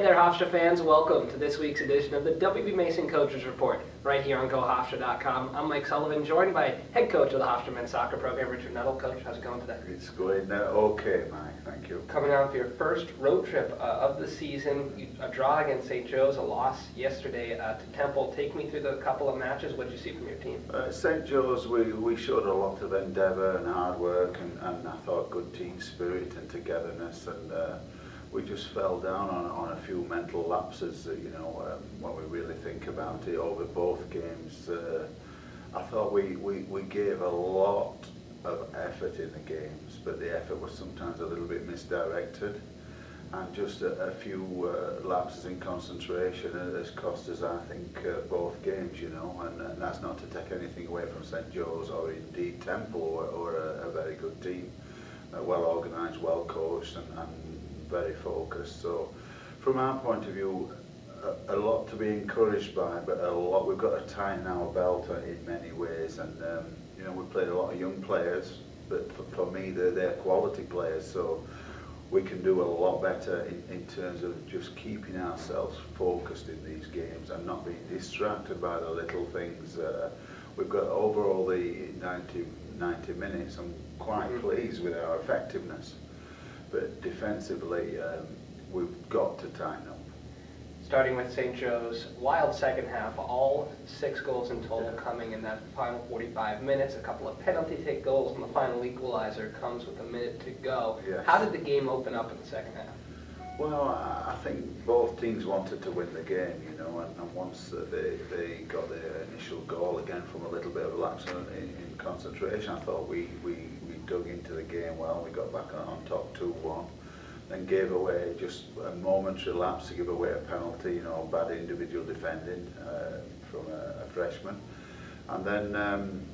Hey there, Hofstra fans. Welcome to this week's edition of the WB Mason Coaches Report, right here on GoHofstra.com. I'm Mike Sullivan, joined by head coach of the Hofstra men's soccer program, Richard Nuttall. Coach, how's it going today? It's going okay, Mike. Thank you. Coming out for your first road trip of the season, a draw against St. Joe's, a loss yesterday to Temple. Take me through the couple of matches. What did you see from your team? St. Joe's, we showed a lot of endeavour and hard work, and I thought good team spirit and togetherness, and we just fell down on a few mental lapses, when we really think about it over both games. I thought we gave a lot of effort in the games, but the effort was sometimes a little bit misdirected, and just a few lapses in concentration has cost us, I think, both games, and that's not to take anything away from St. Joe's or indeed Temple, or a very good team, well organised, well coached, and very focused. So from our point of view, a lot to be encouraged by, but a lot we've got to tighten our belt in many ways. And we played a lot of young players, but for me they're quality players, so we can do a lot better in terms of just keeping ourselves focused in these games and not being distracted by the little things. We've got overall the 90 minutes. I'm quite pleased with our effectiveness. But defensively, we've got to tighten up. Starting with St. Joe's, wild second half, all 6 goals in total coming in that final 45 minutes, a couple of penalty take goals, and the final equalizer comes with a minute to go. Yes. How did the game open up in the second half? Well, I think both teams wanted to win the game, and once they got their initial goal, again from a little bit of lapse in concentration, I thought we dug into the game well. We got back on top 2-1, then gave away just a momentary lapse to give away a penalty, bad individual defending from a freshman, and then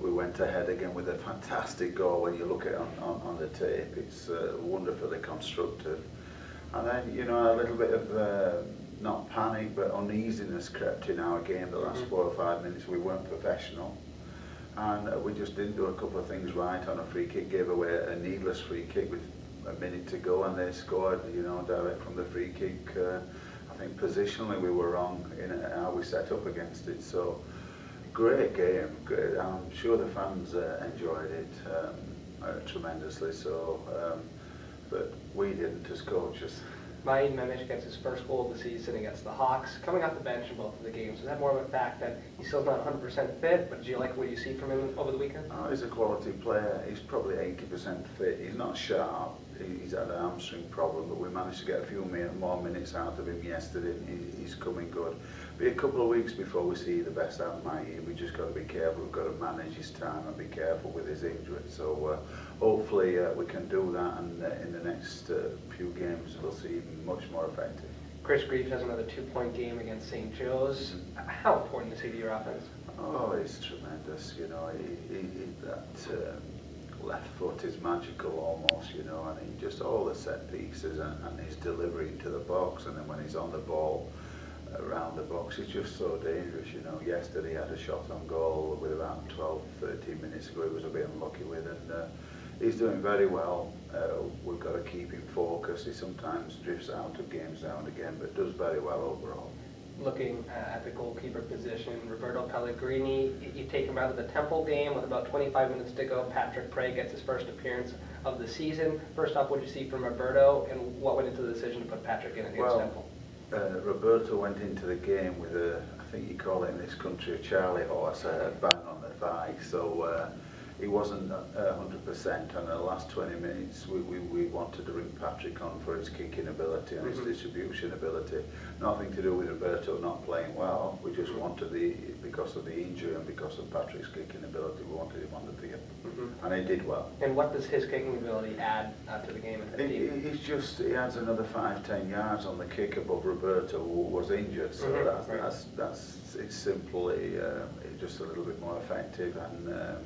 we went ahead again with a fantastic goal. When you look at it on the tape, it's wonderfully constructive. And then, a little bit of not panic but uneasiness crept in our game the last 4 or 5 minutes. We weren't professional, and we just didn't do a couple of things right on a free kick, gave away a needless free kick with a minute to go, and they scored, direct from the free kick. I think positionally we were wrong in how we set up against it. So great game, great. I'm sure the fans enjoyed it tremendously. So, but we didn't as coaches. Maïd Memish gets his first goal of the season against the Hawks, coming off the bench in both of the games. Is that more of a fact that he's still not 100% fit, but do you like what you see from him over the weekend? Oh, he's a quality player. He's probably 80% fit. He's not sharp. He's had an hamstring problem, but we managed to get a few more minutes out of him yesterday. He's coming good. Be a couple of weeks before we see the best out of Maïd. We just got to be careful. We've got to manage his time and be careful with his injury. So hopefully we can do that, and in the next few games we'll see him much more effective. Chris Grief has another 2-point game against St. Joe's. How important is he to your offense? Oh, it's tremendous. That left foot is magical almost, and he just all the set pieces and his delivery into the box, and then when he's on the ball around the box, it's just so dangerous. Yesterday he had a shot on goal with about 13 minutes ago he was a bit unlucky with, and he's doing very well. We've got to keep him focused. He sometimes drifts out of games now and again, but does very well overall. Looking at the goalkeeper position, Roberto Pellegrini, you take him out of the Temple game with about 25 minutes to go. Patrick Pray gets his first appearance of the season. First off, what did you see from Roberto, and what went into the decision to put Patrick in against Temple? Roberto went into the game with I think you call it in this country a Charlie horse, a bang on the thigh. So he wasn't 100%, and the last 20 minutes we wanted to bring Patrick on for his kicking ability and his distribution ability. Nothing to do with Roberto not playing well. We just wanted because of the injury and because of Patrick's kicking ability, we wanted him on the field, and he did well. And what does his kicking ability add to the game and to the team? He adds another 5-10 yards on the kick above Roberto, who was injured. So it's simply just a little bit more effective, and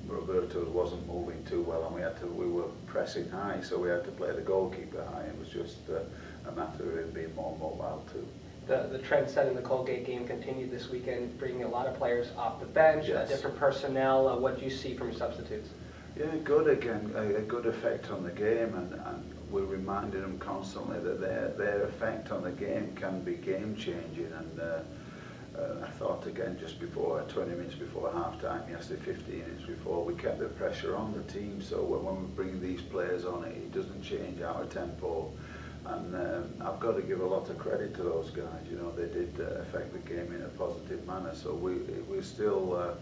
Roberto wasn't moving too well, and we were pressing high, so we had to play the goalkeeper high. It was just a matter of him being more mobile too. The trend set in the Colgate game continued this weekend, bringing a lot of players off the bench, Yes. Different personnel. What do you see from your substitutes? Yeah, good again, a good effect on the game, and we're reminding them constantly that their effect on the game can be game changing. And I thought again just before 20 minutes before half time yesterday, 15 minutes before, we kept the pressure on the team, so when we bring these players on, it doesn't change our tempo. And I've got to give a lot of credit to those guys. You know, they did affect the game in a positive manner. So we're still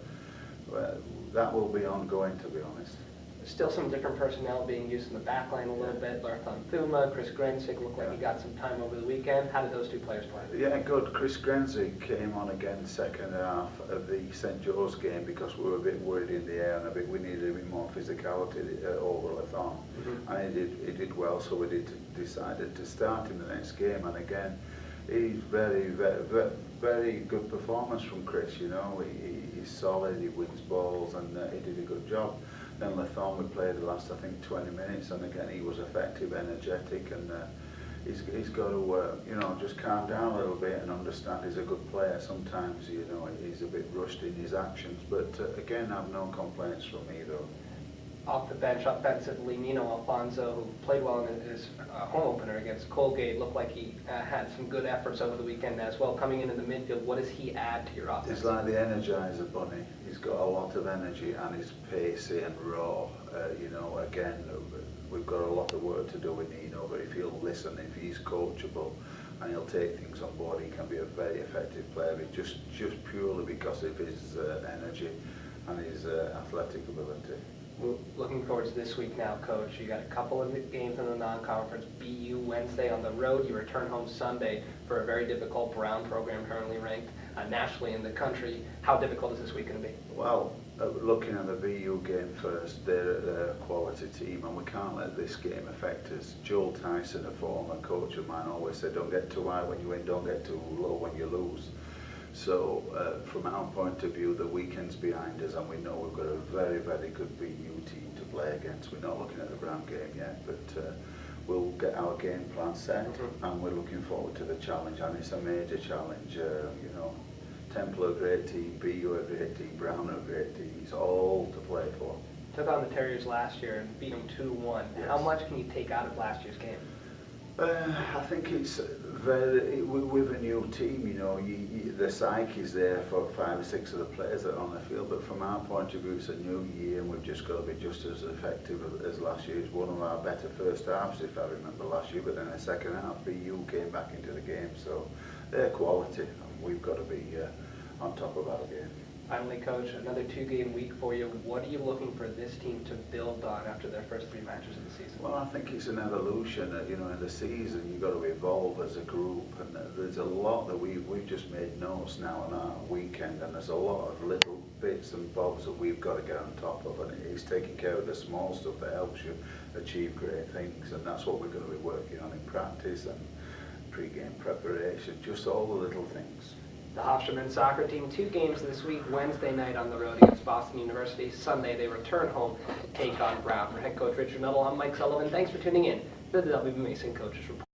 that will be ongoing, to be honest. Still some different personnel being used in the back line a little bit. Larthon Thuma, Chris Grenzig looked like he got some time over the weekend. How did those two players play? Yeah, good. Chris Grenzig came on again second half of the St Joe's game because we were a bit worried in the air and we needed a bit more physicality over Larthon. Mm-hmm. And he did well, so we decided to start in the next game. And again, he's very good performance from Chris. You know, he's solid, he wins balls, and he did a good job. Then Larthon, we played the last, I think, 20 minutes, and again he was effective, energetic, and he's got to you know, just calm down a little bit and understand he's a good player. Sometimes, you know, he's a bit rushed in his actions, but again, I have no complaints from either. Off the bench, offensively, Nino Alfonso, who played well in his home opener against Colgate, looked like he had some good efforts over the weekend as well. Coming into the midfield, what does he add to your offense? He's like the Energizer Bunny. He's got a lot of energy and he's pacey and raw. You know, again, we've got a lot of work to do with Nino, but if he'll listen, if he's coachable and he'll take things on board, he can be a very effective player, just purely because of his energy and his athletic ability. Looking forward to this week now, Coach. You got a couple of games in the non-conference. BU Wednesday on the road. You return home Sunday for a very difficult Brown program, currently ranked nationally in the country. How difficult is this week going to be? Well, looking at the BU game first, they're a quality team, and we can't let this game affect us. Joel Tyson, a former coach of mine, always said, don't get too high when you win, don't get too low when you lose. So from our point of view, the weekend's behind us, and we know we've got a very good BU team to play against. We're not looking at the Brown game yet, but we'll get our game plan set, and we're looking forward to the challenge, and it's a major challenge. You know, Temple a great team, BU a great team, Brown a great team. It's all to play for. Took on the Terriers last year and beat them 2-1. Yes. How much can you take out of last year's game? I think it's very, with a new team, you know, the psyche is there for 5 or 6 of the players that are on the field, but from our point of view, it's a new year and we've just got to be just as effective as last year. It's one of our better first halves, if I remember last year, but then the second half, BU came back into the game, so they're quality and we've got to be on top of our game. Finally, Coach, another 2-game week for you. What are you looking for this team to build on after their first 3 matches of the season? Well, I think it's an evolution. You know, in the season, you've got to evolve as a group, and there's a lot that we've just made notes now on our weekend, and there's a lot of little bits and bobs that we've got to get on top of, and it's taking care of the small stuff that helps you achieve great things, and that's what we're going to be working on in practice and pre-game preparation, just all the little things. The Hofstra men's soccer team, 2 games this week. Wednesday night on the road against Boston University. Sunday they return home to take on Brown. For head coach Richard Nuttall, I'm Mike Sullivan. Thanks for tuning in to the WB Mason Coaches Report.